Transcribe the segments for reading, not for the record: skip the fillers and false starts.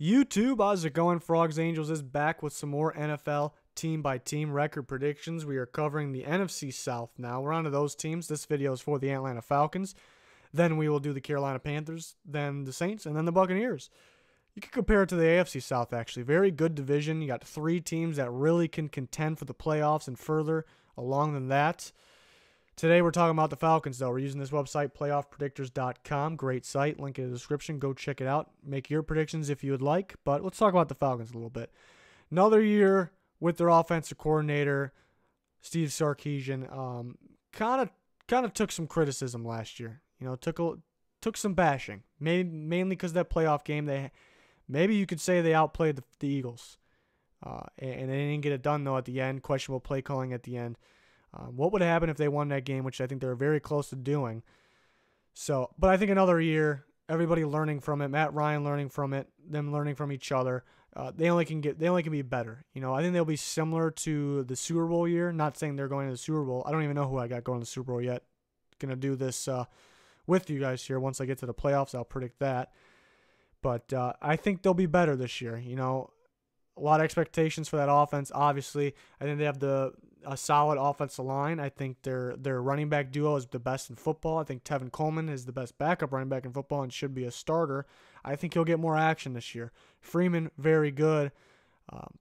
YouTube, how's it going? Frogs Angels is back with some more NFL team-by-team record predictions. We are covering the NFC South now. We're on to those teams. This video is for the Atlanta Falcons. Then we will do the Carolina Panthers, then the Saints, and then the Buccaneers. You can compare it to the AFC South, actually. Very good division. You got three teams that really can contend for the playoffs and further along than that. Today we're talking about the Falcons, though. We're using this website, playoffpredictors.com. Great site. Link in the description. Go check it out. Make your predictions if you would like. But let's talk about the Falcons a little bit. Another year with their offensive coordinator, Steve Sarkisian. Kind of took some criticism last year. You know, took some bashing. Mainly because that playoff game, maybe you could say they outplayed the Eagles. And they didn't get it done, though, at the end. Questionable play calling at the end. What would happen if they won that game, which I think they're very close to doing. But I think another year, everybody learning from it, Matt Ryan learning from it, them learning from each other. They only can be better. You know, I think they'll be similar to the Super Bowl year. Not saying they're going to the Super Bowl. I don't even know who I got going to the Super Bowl yet. Gonna do this with you guys here. Once I get to the playoffs, I'll predict that. But I think they'll be better this year. You know, a lot of expectations for that offense. Obviously, I think they have a solid offensive line. I think their running back duo is the best in football. I think Tevin Coleman is the best backup running back in football and should be a starter. I think he'll get more action this year. Freeman, very good,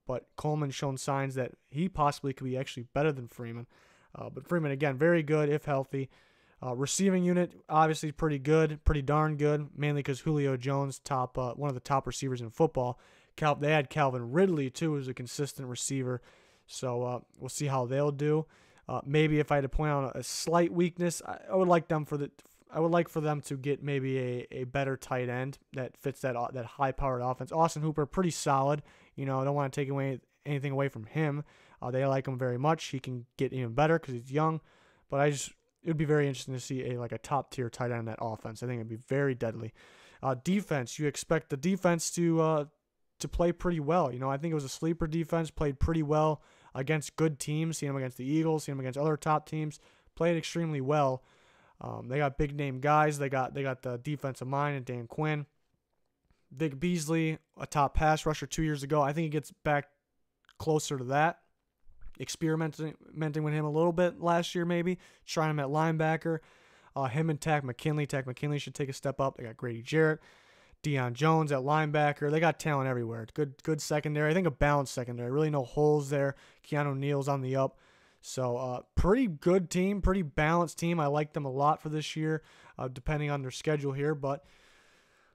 but Coleman's shown signs that he possibly could be actually better than Freeman. But Freeman, again, very good if healthy. Receiving unit, obviously pretty good, pretty darn good, mainly because Julio Jones, one of the top receivers in football. They had Calvin Ridley, too, as a consistent receiver. So we'll see how they'll do. Maybe if I had to point out a slight weakness, I would like for them to get maybe a better tight end that fits that high-powered offense. Austin Hooper, pretty solid. You know, I don't want to take anything away from him. They like him very much. He can get even better because he's young. But it would be very interesting to see a top-tier tight end in that offense. I think it'd be very deadly. Defense, you expect the defense to play pretty well. You know, I think it was a sleeper defense, played pretty well against good teams. Seen them against the Eagles, seen them against other top teams, played extremely well. They got big name guys. They got the defensive mind and Dan Quinn. Vic Beasley, a top pass rusher 2 years ago. I think he gets back closer to that. Experimenting with him a little bit last year, maybe trying him at linebacker. Him and Takk McKinley. Takk McKinley should take a step up. They got Grady Jarrett. Deion Jones at linebacker. They got talent everywhere. Good secondary. I think a balanced secondary. Really no holes there. Keanu Neal's on the up. So pretty good team, pretty balanced team. I like them a lot for this year, depending on their schedule here. But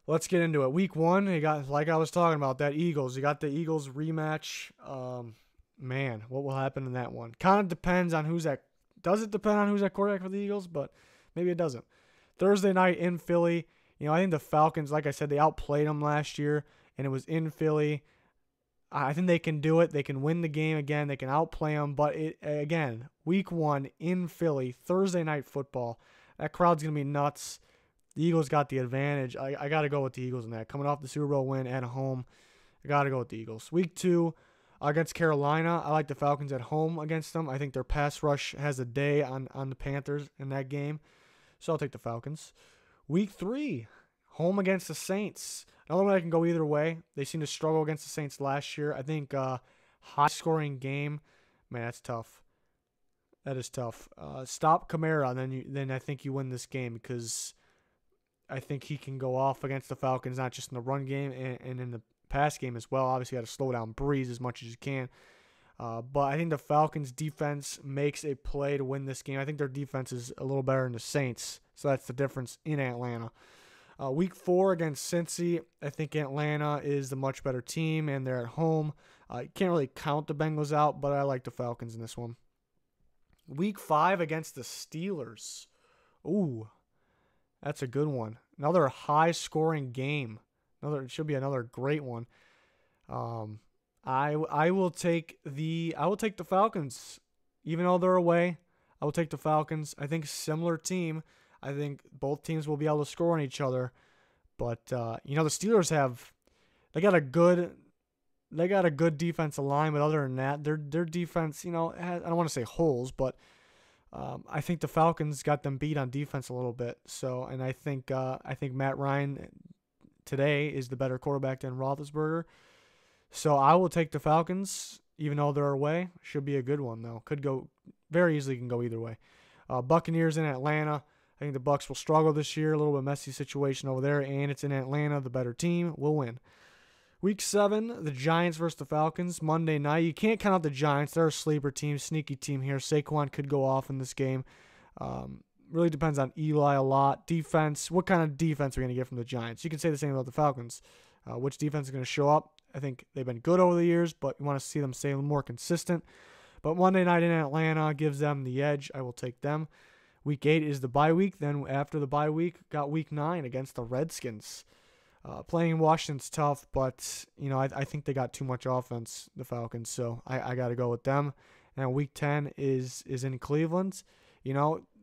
let's get into it. Week 1, you got, like I was talking about, that Eagles. You got the Eagles rematch. Man, what will happen in that one? Kind of depends on who's at. Does it depend on who's at quarterback for the Eagles? But maybe it doesn't. Thursday night in Philly. You know, I think the Falcons, like I said, they outplayed them last year, and it was in Philly. I think they can do it. They can win the game again. They can outplay them. But, again, week 1 in Philly, Thursday night football, that crowd's going to be nuts. The Eagles got the advantage. I got to go with the Eagles in that. Coming off the Super Bowl win at home, I got to go with the Eagles. Week 2 against Carolina, I like the Falcons at home against them. I think their pass rush has a day on the Panthers in that game. So I'll take the Falcons. Week 3, home against the Saints. Another one I can go either way. They seem to struggle against the Saints last year. I think high-scoring game. Man, that's tough. That is tough. Stop Kamara, then I think you win this game because I think he can go off against the Falcons, not just in the run game and in the pass game as well. Obviously, you got to slow down Breeze as much as you can. But I think the Falcons' defense makes a play to win this game. I think their defense is a little better than the Saints. So that's the difference in Atlanta. Week 4 against Cincy, I think Atlanta is the much better team, and they're at home. You can't really count the Bengals out, but I like the Falcons in this one. Week 5 against the Steelers. Ooh, that's a good one. Another high-scoring game. It should be another great one. I will take the Falcons, even though they're away. I will take the Falcons. I think similar team. I think both teams will be able to score on each other, but the Steelers they got a good defensive line, but other than that, their defense, I don't want to say holes, but I think the Falcons got them beat on defense a little bit. So, and I think Matt Ryan today is the better quarterback than Roethlisberger. So I will take the Falcons, even though they're away. Should be a good one, though. Could go very easily, can go either way. Buccaneers in Atlanta. I think the Bucs will struggle this year. A little bit messy situation over there, and it's in Atlanta. The better team will win. Week 7, the Giants versus the Falcons. Monday night. You can't count out the Giants. They're a sleeper team, sneaky team here. Saquon could go off in this game. Really depends on Eli a lot. Defense, what kind of defense are we going to get from the Giants? You can say the same about the Falcons. Which defense is going to show up? I think they've been good over the years, but you want to see them stay more consistent. But Monday night in Atlanta gives them the edge. I will take them. Week 8 is the bye week. Then after the bye week, got week 9 against the Redskins. Playing in Washington's tough, but I think they got too much offense, the Falcons, so I got to go with them. And week 10 is in Cleveland.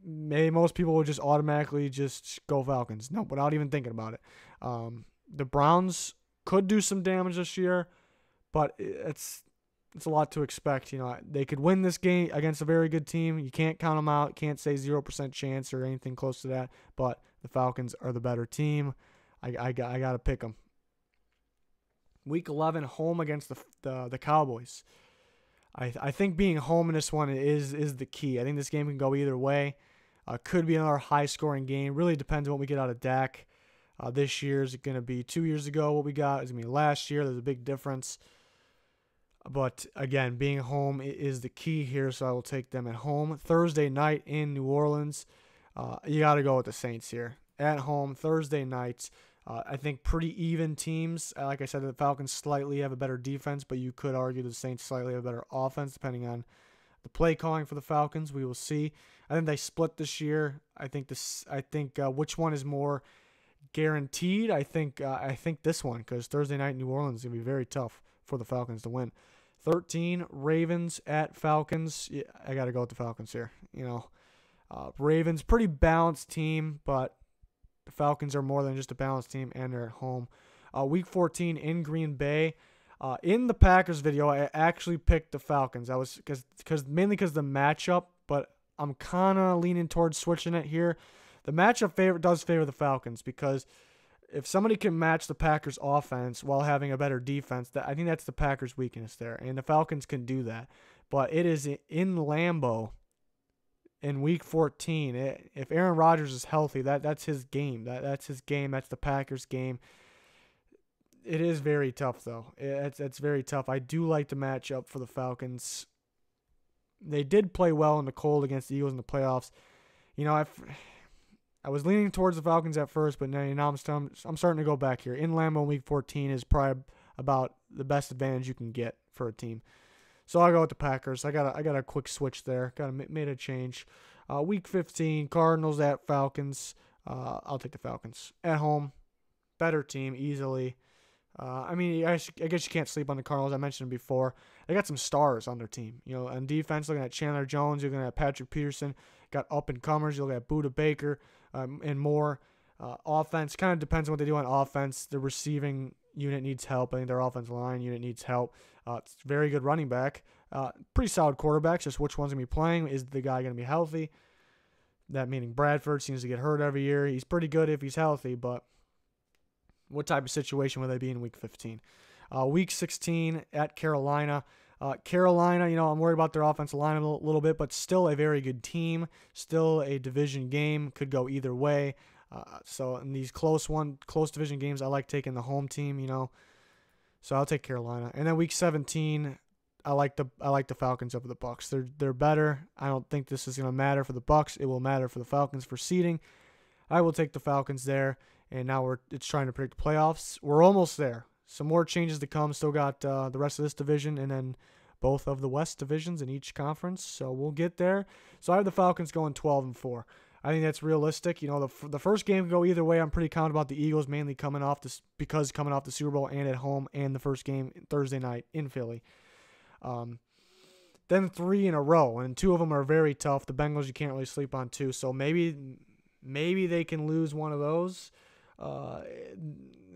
Maybe most people would just automatically just go Falcons. No, without even thinking about it. The Browns could do some damage this year, but it's a lot to expect. They could win this game against a very good team. You can't count them out. Can't say 0% chance or anything close to that. But the Falcons are the better team. I got to pick them. Week 11, home against the Cowboys. I think being home in this one is the key. I think this game can go either way. Could be another high-scoring game. Really depends on what we get out of Dak. This year is it going to be 2 years ago what we got? Is it going to be last year? There's a big difference. But, again, being home is the key here, so I will take them at home. Thursday night in New Orleans, you got to go with the Saints here. At home, Thursday nights. I think pretty even teams. Like I said, the Falcons slightly have a better defense, but you could argue the Saints slightly have a better offense, depending on the play calling for the Falcons. We will see. I think they split this year. I think which one is more guaranteed? I think this one, because Thursday night in New Orleans is going to be very tough for the Falcons to win. 13, Ravens at Falcons. Yeah, I got to go with the Falcons here. Ravens, pretty balanced team, but the Falcons are more than just a balanced team, and they're at home. Week 14 in Green Bay. In the Packers video, I actually picked the Falcons. I was mainly because the matchup, but I'm kind of leaning towards switching it here. The matchup does favor the Falcons, because if somebody can match the Packers' offense while having a better defense, I think that's the Packers' weakness there, and the Falcons can do that. But it is in Lambeau in Week 14. If Aaron Rodgers is healthy, that's his game. That's his game. That's the Packers' game. It is very tough, though. It's very tough. I do like the matchup for the Falcons. They did play well in the cold against the Eagles in the playoffs. I was leaning towards the Falcons at first, but now I'm starting to go back here. In Lambeau in Week 14 is probably about the best advantage you can get for a team. So I'll go with the Packers. I got a quick switch there. Made a change. Week 15, Cardinals at Falcons. I'll take the Falcons. At home, better team easily. I guess you can't sleep on the Cardinals. I mentioned them before. They got some stars on their team. On defense, looking at Chandler Jones, you're looking at Patrick Peterson. Got up-and-comers. You're looking at Budda Baker and more. Offense, kind of depends on what they do on offense. The receiving unit needs help. I think their offensive line unit needs help. It's a very good running back. Pretty solid quarterbacks. Just which one's going to be playing. Is the guy going to be healthy? That meaning Bradford seems to get hurt every year. He's pretty good if he's healthy, but what type of situation will they be in Week 15? Week 16 at Carolina. Carolina, I'm worried about their offensive line a little bit, but still a very good team. Still a division game. Could go either way. So in these close division games, I like taking the home team, So I'll take Carolina. And then Week 17, I like the Falcons over the Bucs. They're better. I don't think this is going to matter for the Bucs. It will matter for the Falcons for seeding. I will take the Falcons there. And now it's trying to predict the playoffs. We're almost there. Some more changes to come. Still got the rest of this division and then both of the West divisions in each conference. So we'll get there. So I have the Falcons going 12-4. I think that's realistic. The first game can go either way. I'm pretty confident about the Eagles, mainly coming off the Super Bowl and at home, and the first game Thursday night in Philly. Then 3 in a row, and 2 of them are very tough. The Bengals you can't really sleep on too. So maybe they can lose one of those.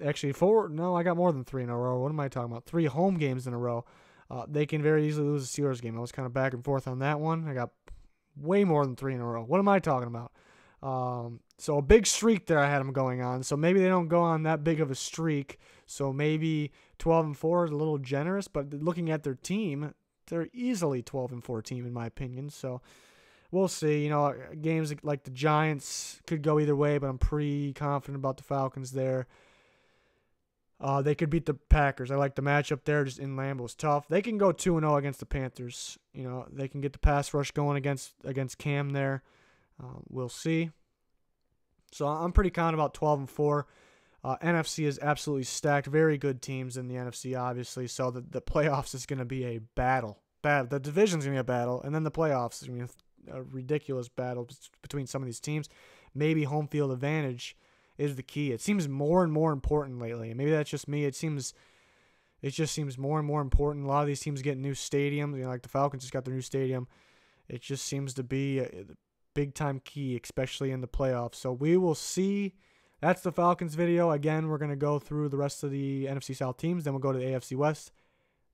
Actually 4. No, I got more than 3 in a row. What am I talking about? 3 home games in a row. They can very easily lose the Steelers game. I was kind of back and forth on that one. I got way more than 3 in a row. What am I talking about? So a big streak there I had them going on. So maybe they don't go on that big of a streak. So maybe 12-4 is a little generous, but looking at their team, they're easily 12-4 team in my opinion. So we'll see. You know, games like the Giants could go either way, but I'm pretty confident about the Falcons there. They could beat the Packers. I like the matchup there. Just in Lambeau's tough. They can go 2-0 against the Panthers. You know, they can get the pass rush going against Cam there. We'll see. So I'm pretty confident about 12-4. NFC is absolutely stacked. Very good teams in the NFC, obviously. So the playoffs is going to be a battle. The division's going to be a battle, and then the playoffs is going to be a ridiculous battle between some of these teams. Maybe home field advantage is the key. It seems more and more important lately. And maybe that's just me. It just seems more and more important. A lot of these teams get new stadiums. You know, like the Falcons just got their new stadium. It just seems to be a big-time key, especially in the playoffs. So we will see. That's the Falcons video. Again, we're going to go through the rest of the NFC South teams. Then we'll go to the AFC West.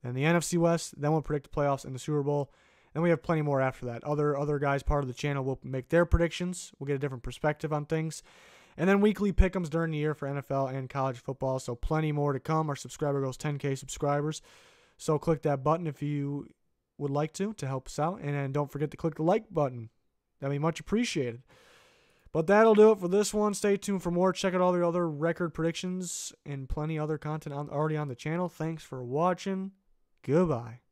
Then the NFC West. Then we'll predict the playoffs and the Super Bowl. And we have plenty more after that. Other guys part of the channel will make their predictions. We'll get a different perspective on things. And then weekly pick'ems during the year for NFL and college football. So plenty more to come. Our subscriber goes 10K subscribers. So click that button if you would like to help us out. And then don't forget to click the like button. That'd be much appreciated. But that'll do it for this one. Stay tuned for more. Check out all the other record predictions and plenty other content already on the channel. Thanks for watching. Goodbye.